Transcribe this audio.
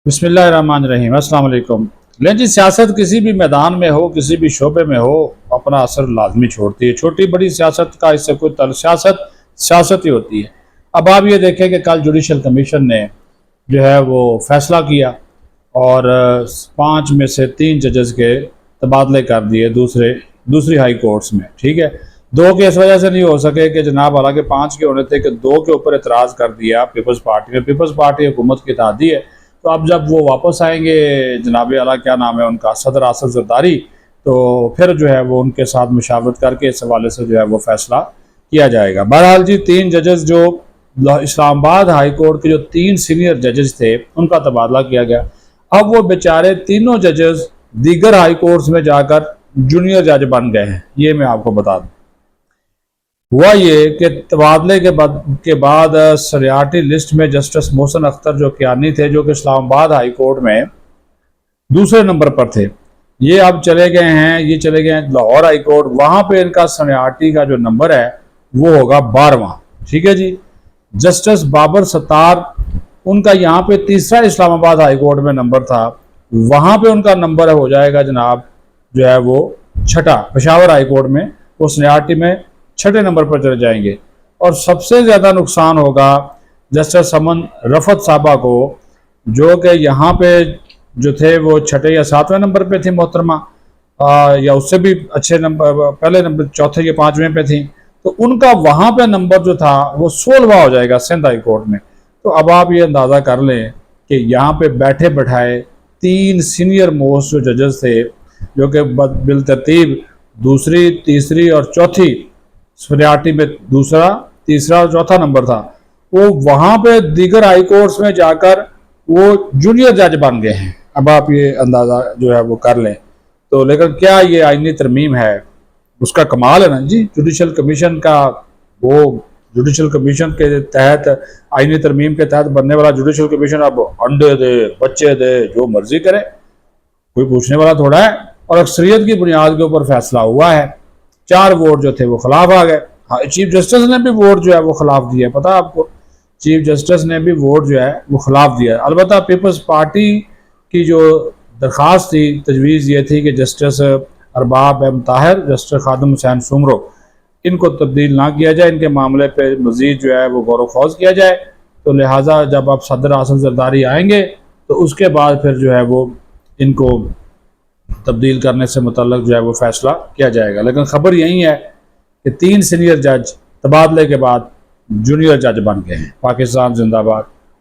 बिस्मिल्लाहिर्रहमानिर्रहीम, अस्सलाम वालेकुम। लेकिन जी सियासत किसी भी मैदान में हो, किसी भी शोबे में हो, अपना असर लाजमी छोड़ती है। छोटी बड़ी सियासत का इससे कोई सियासत सियासत ही होती है। अब आप ये देखें कि कल जुडिशल कमीशन ने जो है वो फैसला किया और 5 में से 3 जजेस के तबादले कर दिए दूसरी हाई कोर्ट्स में। ठीक है, 2 के इस वजह से नहीं हो सके कि जनाब, हालांकि 5 के होने थे कि 2 के ऊपर एतराज़ कर दिया पीपल्स पार्टी ने। पीपल्स पार्टी हुकूमत की इत्तेहादी है, तो अब जब वो वापस आएंगे जनाब आला क्या नाम है उनका, सदर आसफ जरदारी, तो फिर जो है वो उनके साथ मुशावरत करके इस हवाले से जो है वो फैसला किया जाएगा। बहरहाल जी 3 जजेस जो इस्लामाबाद हाई कोर्ट के जो 3 सीनियर जजेस थे उनका तबादला किया गया। अब वो बेचारे तीनों जजेस दीगर हाई कोर्ट्स में जाकर जूनियर जज बन गए हैं। ये मैं आपको बता दूं, हुआ ये कि तबादले के बाद सरियाती लिस्ट में जस्टिस मोहसिन अख्तर जो कियानी थे, जो कि इस्लामाबाद हाई कोर्ट में दूसरे नंबर पर थे, ये अब चले गए हैं, ये चले गए हैं लाहौर हाई कोर्ट। वहां पे इनका सरियाती का जो नंबर है वो होगा 12वां। ठीक है जी, जस्टिस बाबर सत्तार, उनका यहाँ पे तीसरा इस्लामाबाद हाई कोर्ट में नंबर था, वहां पे उनका नंबर हो जाएगा जनाब जो है वो 6ठा। पेशावर हाई कोर्ट में वो सरियाती में 6ठे नंबर पर चले जाएंगे। और सबसे ज़्यादा नुकसान होगा जस्टिस समन रफत साहबा को, जो कि यहाँ पे जो थे वो 6ठे या 7वें नंबर पे थी मोहतरमा, या उससे भी अच्छे नंबर, पहले नंबर 4थे या 5वें पे थी। तो उनका वहाँ पे नंबर जो था वो 16वां हो जाएगा सिंध हाई कोर्ट में। तो अब आप ये अंदाज़ा कर लें कि यहाँ पे बैठे बैठाए 3 सीनियर मोस्ट जो जजेस थे, जो कि बिलतरतीब दूसरी, तीसरी और चौथी सरियाती में दूसरा, तीसरा और चौथा नंबर था, वो वहां पे दीगर हाई कोर्ट्स में जाकर वो जूनियर जज बन गए हैं। अब आप ये अंदाजा जो है वो कर लें। तो लेकिन क्या ये आईनी तरमीम है, उसका कमाल है ना जी। जुडिशल कमीशन का, वो जुडिशल कमीशन के तहत, आईनी तरमीम के तहत बनने वाला जुडिशल कमीशन अब अंडे दे बच्चे दे जो मर्जी करे, कोई पूछने वाला थोड़ा है। और अक्सरियत की बुनियाद के ऊपर फैसला हुआ है। 4 वोट जो थे वो खिलाफ आ गए। हाँ, चीफ जस्टिस ने भी वोट जो है वो खिलाफ दिया, पता आपको, चीफ जस्टिस ने भी वोट जो है वो खिलाफ दिया। अलबत्ता पीपल्स पार्टी की जो दरख्वास्त थी, तजवीज़ ये थी कि justice Arbab M Tahir, justice Khadim Hussain Soomro, इनको तब्दील ना किया जाए, इनके मामले पर मज़ीद जो है वो गौर व किया जाए। तो लिहाजा जब आप सदर आसफ जरदारी आएंगे तो उसके बाद फिर जो है वो इनको तब्दील करने से मुतल्लक जो है वो फैसला किया जाएगा। लेकिन खबर यही है कि 3 सीनियर जज तबादले के बाद जूनियर जज बन गए हैं। पाकिस्तान जिंदाबाद।